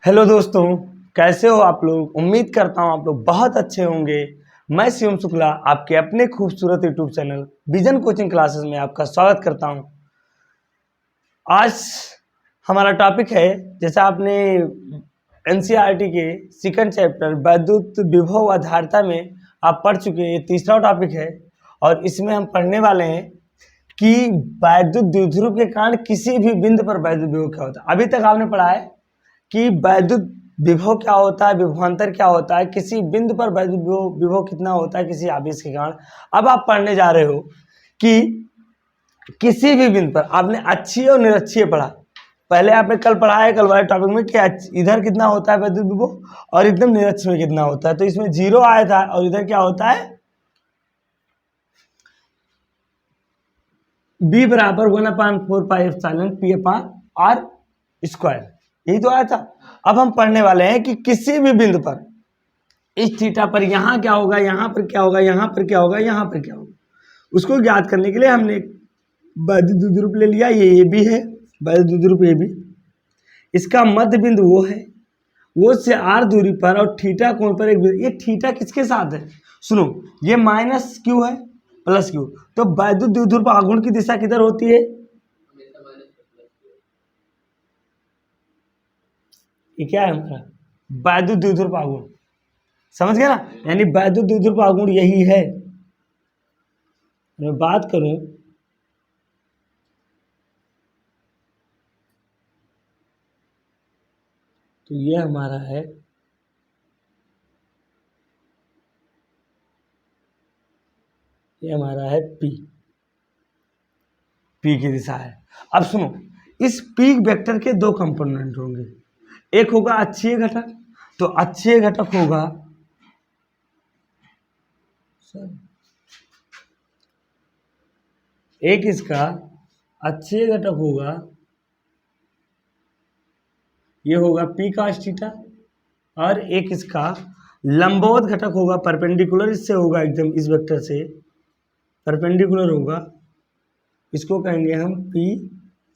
Hello दोस्तों, कैसे हो आप लोग। उम्मीद करता हूँ आप लोग बहुत अच्छे होंगे। मैं शिवम शुक्ला आपके अपने खूबसूरत YouTube channel vision coaching classes में आपका स्वागत करता हूँ। आज हमारा टॉपिक है, जैसा आपने एनसीईआरटी के सेकंड चैप्टर वैद्युत विभव आधारिता में आप पढ़ चुके हैं। ये तीसरा टॉपिक है और इसमें हम पढ़ने वाले हैं कि वैद्युत द्विध्रुव के कारण किसी भी बिंदु पर वैद्युत विभव क्या होता है। अभी तक आपने पढ़ा है कि वैद्युत विभव क्या होता है, विभवांतर क्या होता है, किसी बिंदु पर वैद्युत विभव कितना होता है किसी आवेश के कारण। अब आप पढ़ने जा रहे हो कि किसी भी बिंदु पर आपने अक्षीय और निरक्षीय पढ़ा। पहले आपने कल पढ़ा है, कल वाले टॉपिक में, कि इधर कितना होता है वैद्युत विभव और एकदम निरक्ष में कितना होता है। तो इसमें 0 आया था और इधर क्या होता है, B बराबर 1/4πε/P/r², यही तो आया था। अब हम पढ़ने वाले हैं कि किसी भी बिंदु पर इस थीटा पर यहाँ क्या होगा, यहाँ पर क्या होगा, यहाँ पर क्या होगा, यहाँ पर क्या होगा, उसको ज्ञात करने के लिए हमने वैद्युत द्विध्रुव ले लिया। ये भी है वैद्युत द्विध्रुव, ये भी। इसका मध्य बिंदु वो है, वो से r दूरी पर और थीटा कोण पर एक बिंदु। ये थीटा किसके साथ है, सुनो, ये माइनस क्यू है प्लस क्यू। तो वैद्युत द्विध्रुव आघूर्ण की दिशा किधर होती है, ये क्या है हमारा वैद्युत द्विध्रुव आघूर्ण, समझ गया ना। यानी वैद्युत द्विध्रुव आघूर्ण यही है। मैं बात करूं तो ये हमारा है, ये हमारा है P की दिशा है। अब सुनो, इस P वेक्टर के दो कंपोनेंट होंगे। एक होगा अक्षीय घटक, तो अक्षीय घटक होगा एक, इसका अक्षीय घटक होगा, ये होगा P cos थीटा, और एक इसका लंबवत घटक होगा, परपेंडिकुलर इससे होगा, एकदम इस वेक्टर से परपेंडिकुलर होगा, इसको कहेंगे हम P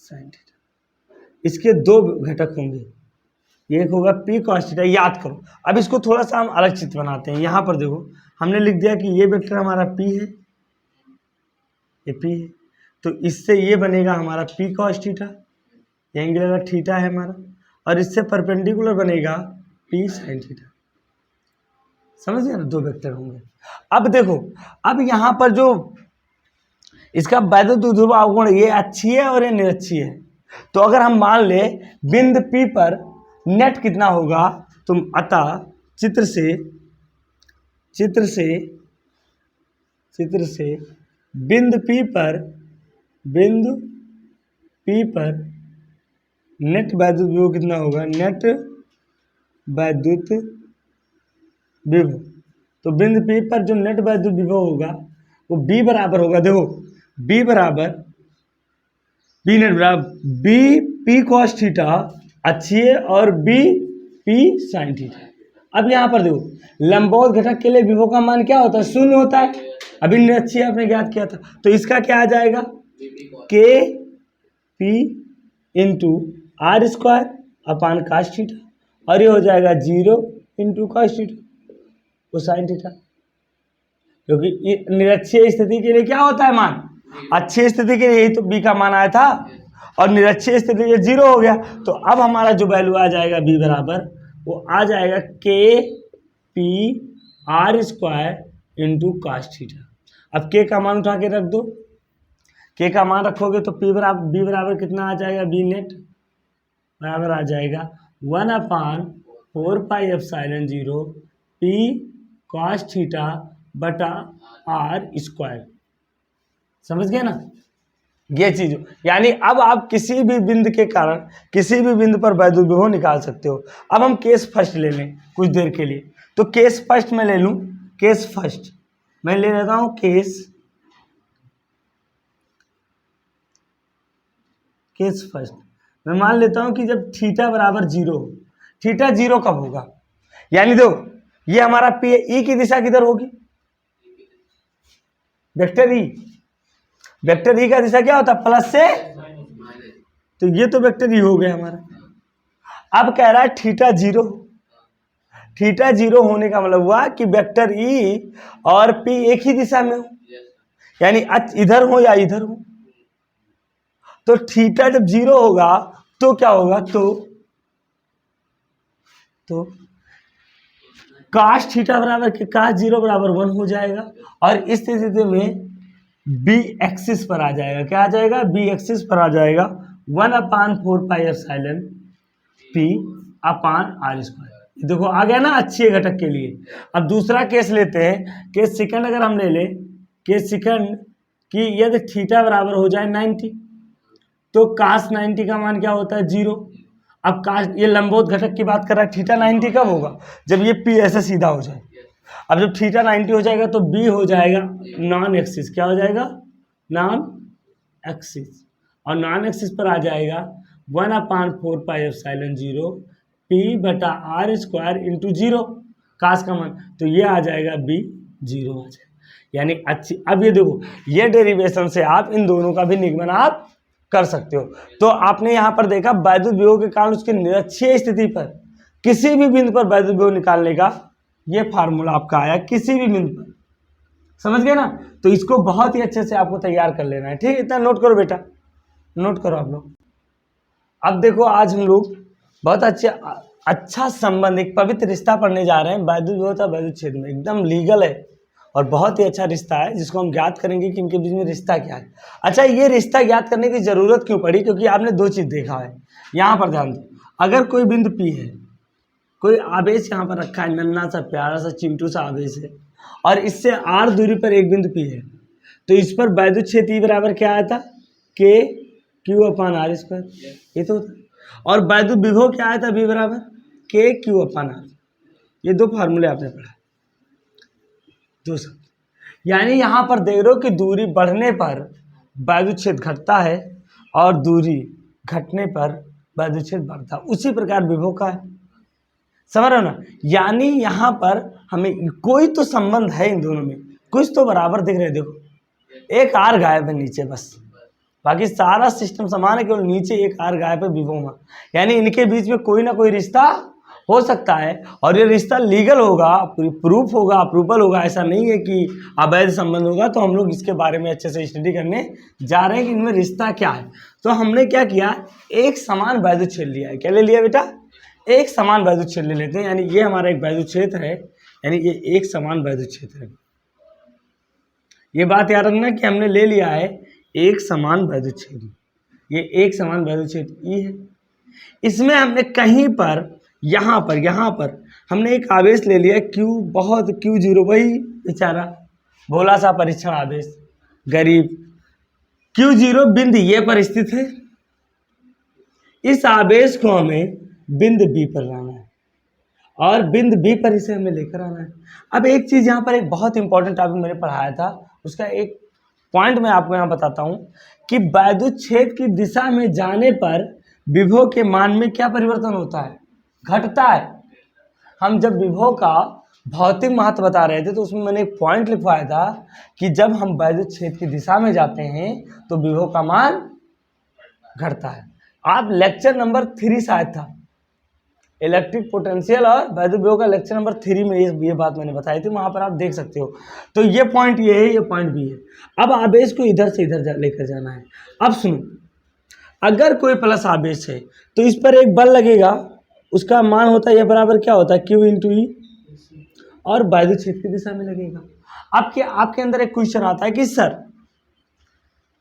sin थीटा। इसके दो घटक होंगे, एक होगा P cos थीटा, याद करो। अब इसको थोड़ा सा हम अलग चित्र बनाते हैं। यहाँ पर देखो, हमने लिख दिया कि ये वेक्टर हमारा P है, ये P है, तो इससे ये बनेगा हमारा P cos थीटा, ये एंगल थीटा है हमारा, और इससे परपेंडिकुलर बनेगा P sin थीटा। समझ गए ना, दो वेक्टर होंगे। अब देखो, अब यहाँ पर जो इसका वैद्युत द्विध्रुव आघूर्ण, ये अक्षीय है और ये निरक्षीय है। तो अगर हम मान ले बिंदु P पर नेट कितना होगा, तुम अतः चित्र से बिंदु P पर नेट वैद्युत विभव कितना होगा, नेट वैद्युत विभव। तो बिंदु P पर जो नेट वैद्युत विभव होगा वो B बराबर होगा, देखो B नेट बराबर B P cos थीटा अक्षीय और B P sin थीटा। अब यहाँ पर देखो, लंबवत घटक के लिए विभव का मान क्या होता है, 0 होता है। अभी निरक्षीय आपने ज्ञात किया था, तो इसका क्या आ जाएगा, K P इंटू r² अपान cos थीटा, और ये हो जाएगा 0 इंटू cos थीटा वो sin थीटा। क्योंकि निरक्षीय स्थिति के लिए क्या होता है मान, अक्षीय स्थिति के लिए यही तो B का मान आया था, और निरक्षीय स्थिति के लिए 0 हो गया। तो अब हमारा जो वैल्यू आ जाएगा B बराबर, वो आ जाएगा K P r² into cos theta. अब K का मान उठा के रख दो, K का मान रखोगे तो B बराबर कितना आ जाएगा, B नेट बराबर आ जाएगा 1/4πε0 P cos थीटा बटा r²। समझ गए ना ये चीज। यानी अब आप किसी भी बिंदु के कारण किसी भी बिंदु पर वैद्युत विभव निकाल सकते हो। अब हम केस फर्स्ट ले लें कुछ देर के लिए, तो केस फर्स्ट मैं ले लूं, केस फर्स्ट मैं ले लेता हूं, केस फर्स्ट मैं मान लेता हूं कि जब थीटा बराबर 0 हो। थीटा 0 कब होगा, यानी दो ये हमारा P E की दिशा किधर होगी, वेक्टर E का दिशा क्या होता है, प्लस से, तो ये तो वेक्टर E हो गया हमारा। अब कह रहा है थीटा जीरो। थीटा जीरो होने का मतलब हुआ कि वेक्टर ई और पी एक ही दिशा में हो, यानी इधर हो या इधर हो। तो थीटा जब जीरो होगा तो क्या होगा, तो काश थीटा बराबर के काश जीरो बराबर 1 हो जाएगा, और इस स्थिति में बी एक्सिस पर आ जाएगा। क्या आ जाएगा, बी एक्सिस पर आ जाएगा 1/4 pi epsilon P upon R square. देखो आ गया ना अच्छी घटक के लिए। अब दूसरा केस लेते हैं, केस सेकंड अगर हम ले ले, केस सेकंड कि यदि थीटा बराबर हो जाए 90, तो काश 90 का मान क्या होता है, 0। अब काश ये लंबोत घटक की बात कर रहा है, थीटा 90 कब होगा, जब ये पी ऐसे सीधा हो जाए। अब जब थीटा 90 हो जाएगा तो बी हो जाएगा नॉन एक्सिस। क्या हो जाएगा, नॉन एक्सिस, और नॉन एक्सिस पर आ जाएगा 1/4 पाई एप्सिलॉन 0 पी बटा आर स्क्वायर इंटू 0 काश का मान, तो ये आ जाएगा बी 0 आ जाएगा। यानी अच्छी, अब ये देखो ये डेरिवेशन से आप इन दोनों का भी निगमन आप कर सकते हो। तो आपने यहाँ पर देखा वैद्युत विभव के कारण उसके निरक्षीय स्थिति पर किसी भी बिंदु पर वैद्युत विभव निकालने का ये फार्मूला आपका आया, किसी भी बिंदु पर। समझ गए ना, तो इसको बहुत ही अच्छे से आपको तैयार कर लेना है। ठीक है, इतना नोट करो बेटा, नोट करो आप लोग। अब देखो आज हम लोग बहुत अच्छा संबंध, एक पवित्र रिश्ता पढ़ने जा रहे हैं वैद्युत विभव तथा वैद्युत क्षेत्र में। एकदम लीगल है और बहुत ही अच्छा रिश्ता है, जिसको हम ज्ञात करेंगे कि इनके बीच में रिश्ता क्या है। अच्छा, ये रिश्ता ज्ञात करने की जरूरत क्यों पड़ी, क्योंकि आपने दो चीज देखा है। यहाँ पर ध्यान दो, अगर कोई बिंदु पी है, कोई आवेश यहाँ पर रखा है, नन्ना सा प्यारा सा चिंटू सा आवेश है, और इससे आर दूरी पर एक बिंदु पी है, तो इस पर वैद्युत क्षेत्र बराबर क्या आया था, के क्यू अपान आर स्क्वायर, ये तो होता। और वैद्युत विभव क्या आया था, बी बराबर के क्यू अपान आर। ये दो फार्मूले आपने पढ़ा, दो शब्द। यानी यहाँ पर देख रहे हो कि दूरी बढ़ने पर वैद्युत क्षेत्र घटता है और दूरी घटने पर वैद्युत क्षेत्र बढ़ता है। उसी प्रकार विभव का है, समझ रहे हो ना। यानी यहाँ पर हमें कोई तो संबंध है इन दोनों में, कुछ तो बराबर दिख रहे। देखो एक आर गायब है नीचे, बस बाकी सारा सिस्टम समान है, केवल नीचे एक आर गायब है विभव में। यानी इनके बीच में कोई ना कोई रिश्ता हो सकता है, और ये रिश्ता लीगल होगा, प्रूफ होगा, अप्रूवल होगा। ऐसा नहीं है कि अवैध संबंध होगा। तो हम लोग इसके बारे में अच्छे से स्टडी करने जा रहे हैं कि इनमें रिश्ता क्या है। तो हमने क्या किया, एक समान वैद्युत क्षेत्र लिया है। क्या ले लिया बेटा, एक समान वैद्युत क्षेत्र ले लेते हैं। यानी ये हमारा एक वैद्युत क्षेत्र है, यानी ये एक समान वैद्युत क्षेत्र है। ये बात याद रखना कि हमने ले लिया है एक समान वैद्युत क्षेत्र। ये एक समान वैद्युत क्षेत्र ई है। इसमें हमने कहीं पर यहाँ पर हमने एक आवेश ले लिया Q, बहुत Q0, वही बेचारा भोला सा परीक्षण आवेश, गरीब। Q0 बिंदु ये पर स्थित है। इस आवेश को हमें बिंदु B पर लाना है, और बिंदु B पर इसे हमें लेकर आना है। अब एक चीज यहाँ पर, एक बहुत इंपॉर्टेंट टॉपिक मैंने पढ़ाया था, उसका एक पॉइंट मैं आपको यहाँ बताता हूँ कि वैद्युत क्षेत्र की दिशा में जाने पर विभव के मान में क्या परिवर्तन होता है, घटता है। हम जब विभव का भौतिक महत्व बता रहे थे तो उसमें मैंने एक पॉइंट लिखवाया था कि जब हम वैद्युत क्षेत्र की दिशा में जाते हैं तो विभव का मान घटता है। आप लेक्चर नंबर 3 शायद था, इलेक्ट्रिक पोटेंशियल और वैद्युत विभव का लेक्चर नंबर 3 में ये बात मैंने बताई थी, वहां पर आप देख सकते हो। तो ये पॉइंट ये है, ये पॉइंट भी है। अब आवेश को इधर से इधर लेकर जाना है। अब सुनो, अगर कोई प्लस आवेश है तो इस पर एक बल लगेगा, उसका मान होता है, यह बराबर क्या होता है, Q इंटू ई, और वैद्युत क्षेत्र की दिशा में लगेगा। आपके अंदर एक क्वेश्चन आता है कि सर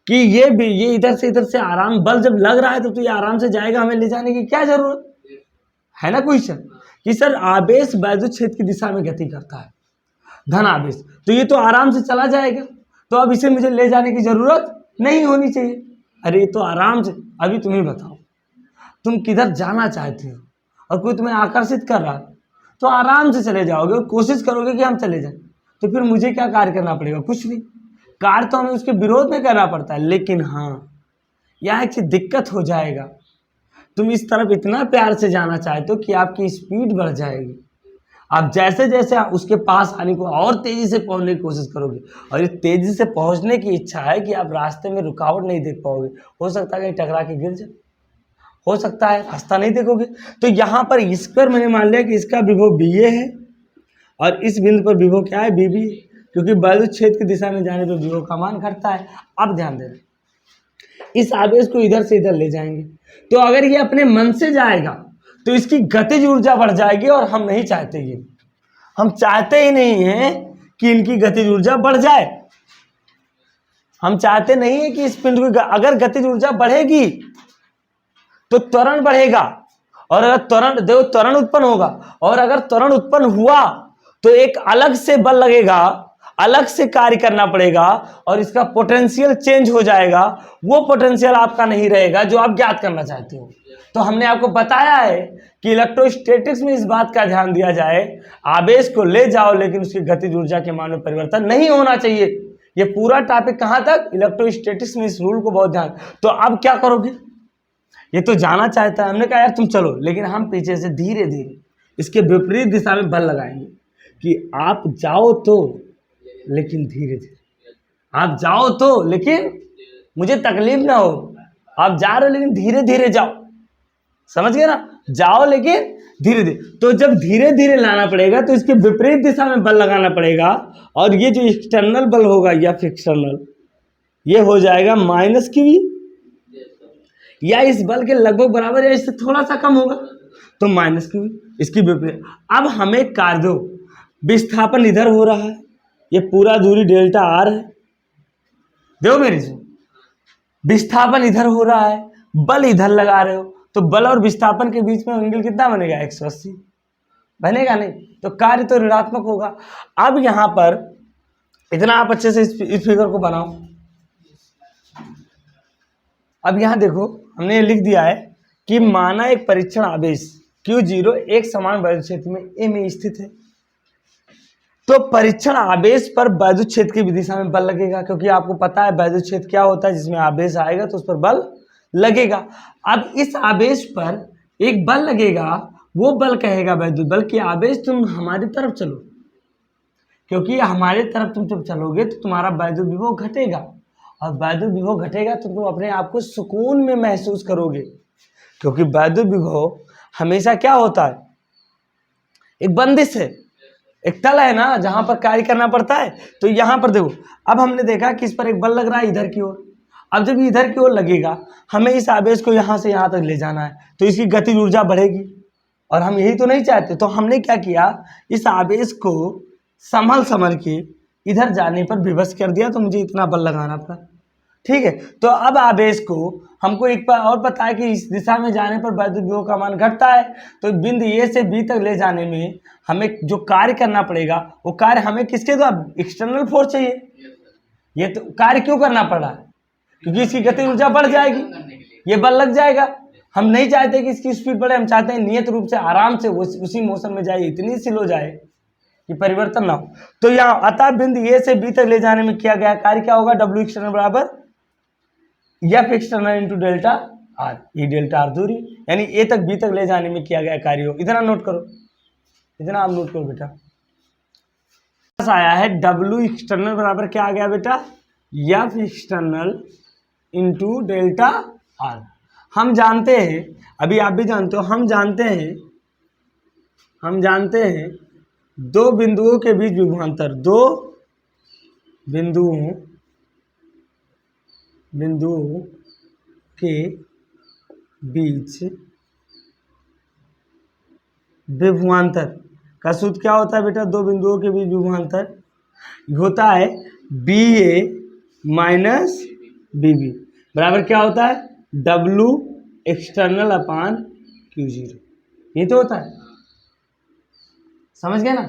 कि ये इधर से आराम, बल जब लग रहा है तो ये आराम से जाएगा, हमें ले जाने की क्या जरूरत है ना क्वेश्चन, कि सर आवेश वैद्युत क्षेत्र की दिशा में गति करता है, धन आवेश, तो ये तो आराम से चला जाएगा, तो अब इसे मुझे ले जाने की जरूरत नहीं होनी चाहिए। अरे ये तो आराम से, अभी तुम ही बताओ तुम किधर जाना चाहते हो और कोई तुम्हें आकर्षित कर रहा है तो आराम से चले जाओगे और कोशिश करोगे कि हम चले जाएं। तो फिर मुझे क्या कार्य करना पड़ेगा, कुछ नहीं, कार्य तो हमें उसके विरोध में करना पड़ता है। लेकिन हाँ, यहाँ एक दिक्कत हो जाएगा, तुम इस तरफ इतना प्यार से जाना चाहते हो कि आपकी स्पीड बढ़ जाएगी। आप जैसे जैसे उसके पास आने को और तेजी से पहुंचने की कोशिश करोगे, और ये तेजी से पहुंचने की इच्छा है कि आप रास्ते में रुकावट नहीं देख पाओगे, हो सकता है कहीं टकरा के गिर जाए। हो सकता है, रास्ता नहीं देखोगे। तो यहाँ पर इस पर मैंने मान लिया कि इसका विभव बी ए है और इस बिंदु पर विभव क्या है, बी बी, क्योंकि वैद्युत क्षेत्र की दिशा में जाने पर विभव का मान घटता है। अब ध्यान देना, इस आवेश को इधर से इधर ले जाएंगे, तो अगर ये अपने मन से जाएगा तो इसकी गतिज ऊर्जा बढ़ जाएगी और हम नहीं चाहते, ये हम चाहते ही नहीं है कि इनकी गतिज ऊर्जा बढ़ जाए। हम चाहते नहीं है कि इस पिंड की अगर गतिज ऊर्जा बढ़ेगी तो त्वरण बढ़ेगा, और अगर त्वरण उत्पन्न होगा, और अगर त्वरण उत्पन्न हुआ तो एक अलग से बल लगेगा, अलग से कार्य करना पड़ेगा और इसका पोटेंशियल चेंज हो जाएगा। वो पोटेंशियल आपका नहीं रहेगा जो आप ज्ञात करना चाहते हो। तो हमने आपको बताया है कि इलेक्ट्रोस्टैटिक्स में इस बात का ध्यान दिया जाए, आवेश को ले जाओ लेकिन उसकी गतिज ऊर्जा के मान में परिवर्तन नहीं होना चाहिए। ये पूरा टॉपिक कहाँ तक, इलेक्ट्रोस्टैटिक्स में इस रूल को बहुत ध्यान। तो अब क्या करोगे, ये तो जाना चाहता है, हमने कहा यार तुम चलो, लेकिन हम पीछे से धीरे धीरे इसके विपरीत दिशा में बल लगाएंगे कि आप जाओ तो, लेकिन धीरे धीरे आप जाओ तो, लेकिन मुझे तकलीफ ना हो। आप जा रहे हो लेकिन धीरे धीरे जाओ, समझ गए ना, जाओ लेकिन धीरे धीरे। तो जब धीरे धीरे लाना पड़ेगा तो इसके विपरीत दिशा में बल लगाना पड़ेगा, और ये जो एक्सटर्नल बल होगा या एक्सटर्नल, ये हो जाएगा माइनस क्यू, या इस बल के लगभग बराबर या इससे थोड़ा सा कम होगा तो माइनस क्यू, इसकी विपरीत। अब हमें कार्य दो, विस्थापन इधर हो रहा है, ये पूरा दूरी डेल्टा आर है, देखो मेरी से, विस्थापन इधर हो रहा है, बल इधर लगा रहे हो, तो बल और विस्थापन के बीच में एंगल कितना बनेगा, 180 बनेगा नहीं, तो कार्य तो ऋणात्मक होगा। अब यहां पर इतना आप अच्छे से इस फिगर को बनाओ। अब यहां देखो हमने ये लिख दिया है कि माना एक परीक्षण आवेश Q0 एक समान वैद्युत क्षेत्र में A में स्थित है, तो परीक्षण आवेश पर वैद्युत क्षेत्र की दिशा में बल लगेगा, क्योंकि आपको पता है वैद्युत क्षेत्र क्या होता है, जिसमें आवेश आएगा तो उस पर बल लगेगा। अब इस आवेश पर एक बल लगेगा, वो बल कहेगा वैद्युत बल कि आवेश तुम हमारी तरफ चलो, क्योंकि हमारे तरफ तुम जब चलोगे तो तुम्हारा वैद्युत विभव घटेगा, और वैद्युत विभव घटेगा तो तुम अपने आप को सुकून में महसूस करोगे, क्योंकि वैद्युत विभव हमेशा क्या होता है, एक बंदिश है, एक तल है ना जहां पर कार्य करना पड़ता है। तो यहां पर देखो, अब हमने देखा कि इस पर एक बल लग रहा है इधर की ओर। अब जब इधर की ओर लगेगा, हमें इस आवेश को यहां से यहां तक ले जाना है, तो इसकी गतिज ऊर्जा बढ़ेगी, और हम यही तो नहीं चाहते। तो हमने क्या किया, इस आवेश को संभल के इधर जाने पर विवश कर दिया, तो मुझे इतना बल लगाना पड़ा, ठीक है। तो अब आवेश को हमको एक बार और पता है कि इस दिशा में जाने पर वैद्युत विभव का मान घटता है, तो बिंदु ए से बी तक ले जाने में हमें जो कार्य करना पड़ेगा, वो कार्य हमें किसके द्वारा, एक्सटर्नल फोर्स चाहिए। ये तो कार्य क्यों करना पड़ रहा है, क्योंकि इसकी गति ऊर्जा बढ़ जाएगी, ये बल लग जाएगा। हम नहीं चाहते कि इसकी स्पीड बढ़े, हम चाहते हैं नियत रूप से आराम से उसी मोशन में जाए, इतनी स्लो जाए कि परिवर्तन ना हो। तो यहाँ अतः बिंदु ए से बी तक ले जाने में किया गया कार्य क्या होगा, डब्ल्यू एक्सटर्नल बराबर F external into delta are, ये डेल्टा आर दूरी, यानी ए तक बी तक ले जाने में किया गया कार्य हो। इतना नोट करो, इतना आप नोट करो बेटा। आया है डब्ल्यू एक्सटर्नल बराबर क्या आ गया बेटा, F external into delta are. हम जानते हैं, अभी आप भी जानते हो, हम जानते हैं दो बिंदुओं के बीच विभवांतर, दो बिंदुओं के बीच विभवांतर का सूत्र क्या होता है बेटा, दो बिंदुओं के बीच विभवांतर होता है बी ए माइनस बी बी बराबर क्या होता है, डब्लू एक्सटर्नल अपान Q0, ये तो होता है, समझ गए ना।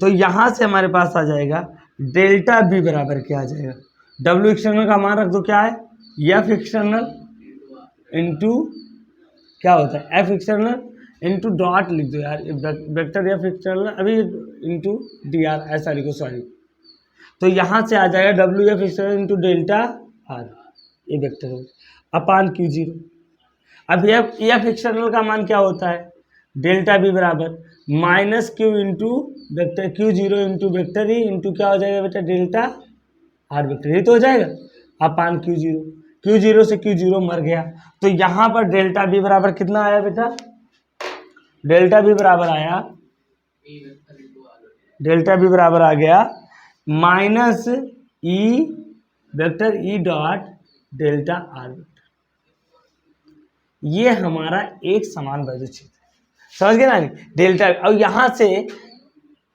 तो यहां से हमारे पास आ जाएगा डेल्टा बी बराबर क्या आ जाएगा, डब्ल्यू एक्सटर्नल का मान रख दो क्या है, एफ एक्सटर्नल इंटू क्या होता है, एफ एक्सटर्नल इंटू डॉट लिख दो यार, वेक्टर एफ एक्सटर्नल अभी इंटू डी आर, ऐसा लिखो सॉरी। तो यहाँ से आ जाएगा W F external into delta are, ये वेक्टर है, अपान Q0। अब एफ एक्सटर्नल का मान क्या होता है, डेल्टा बी बराबर minus Q into vector Q0 into vector E into क्या हो जाएगा बेटा, डेल्टा आर वेक्टर, ये तो हो जाएगा अपान Q0। Q0 से Q0 मर गया, तो यहाँ पर डेल्टा बी बराबर कितना आया बेटा, डेल्टा बी बराबर आया, डेल्टा बी बराबर आ गया minus E vector E dot delta R vector. ये हमारा एक समान वैद्युत क्षेत्र है, समझ गए ना डेल्टा। और यहाँ से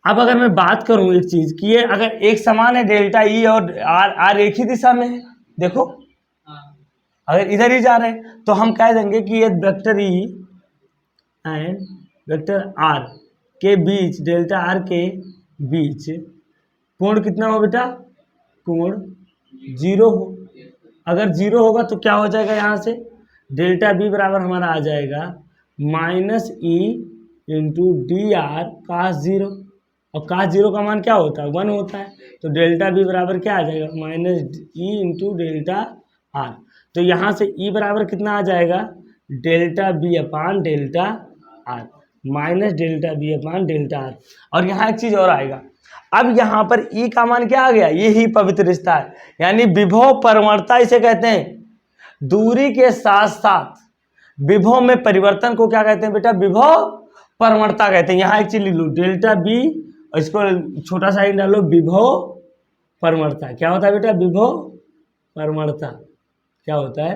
अब अगर मैं बात करूं एक चीज कि ये अगर एक समान है डेल्टा ई और आर एक ही दिशा में है, देखो अगर इधर ही जा रहे हैं तो हम कह देंगे कि ये vector E and vector R के बीच, डेल्टा आर के बीच कोण कितना हो बेटा, कोण 0 हो। अगर 0 होगा तो क्या हो जाएगा, यहाँ से डेल्टा बी बराबर हमारा आ जाएगा माइनस ई इंटू डी आर कास 0, और कास 0 का मान क्या होता है, 1 होता है, तो डेल्टा बी बराबर क्या आ जाएगा, माइनस ई इंटू डेल्टा आर। तो यहाँ से ई बराबर कितना आ जाएगा, delta B upon delta R, minus delta B upon delta R. और यहाँ एक चीज और आएगा, अब यहाँ पर ई का मान क्या आ गया, ये ही पवित्र रिश्ता है, यानी विभव परवर्तता इसे कहते हैं। दूरी के साथ साथ विभव में परिवर्तन को क्या कहते हैं बेटा, विभव परवर्तता कहते हैं। यहाँ एक चीज लिख लो, डेल्टा बी, इसको छोटा सा ही डालो, विभव परवर्तता क्या होता है बेटा, विभव परवर्तता क्या होता है,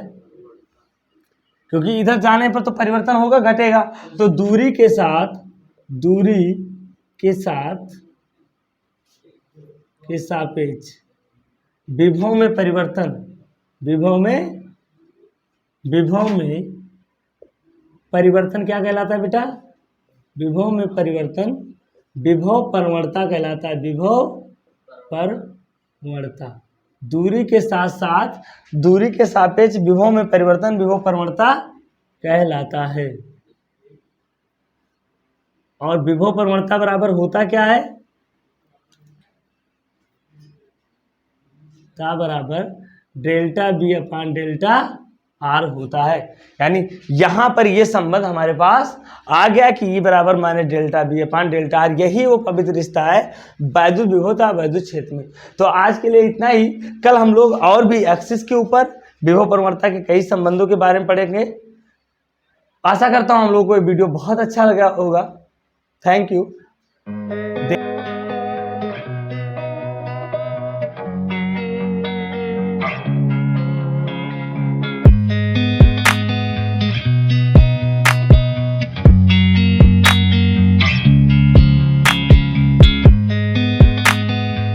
क्योंकि इधर जाने पर तो परिवर्तन होगा, घटेगा, तो दूरी के सापेक्ष विभव में परिवर्तन, विभव में परिवर्तन क्या कहलाता है बेटा, विभव में परिवर्तन विभव परवर्तता कहलाता है, विभव परवर्तता। दूरी के सापेक्ष विभव में परिवर्तन विभव परवर्तता कहलाता है। और विभव परवर्तता बराबर होता क्या है, ता बराबर delta B upon delta R होता है। यानी यहां पर ये संबंध हमारे पास आ गया कि ई बराबर माने delta B upon delta R, यही वो पवित्र रिश्ता है वैद्युत विभव तथा वैद्युत क्षेत्र में। तो आज के लिए इतना ही, कल हम लोग और भी एक्सिस के ऊपर विभव परवर्तता के कई संबंधों के बारे में पढ़ेंगे। आशा करता हूं हम लोगों को ये वीडियो बहुत अच्छा लगा होगा। Thank you.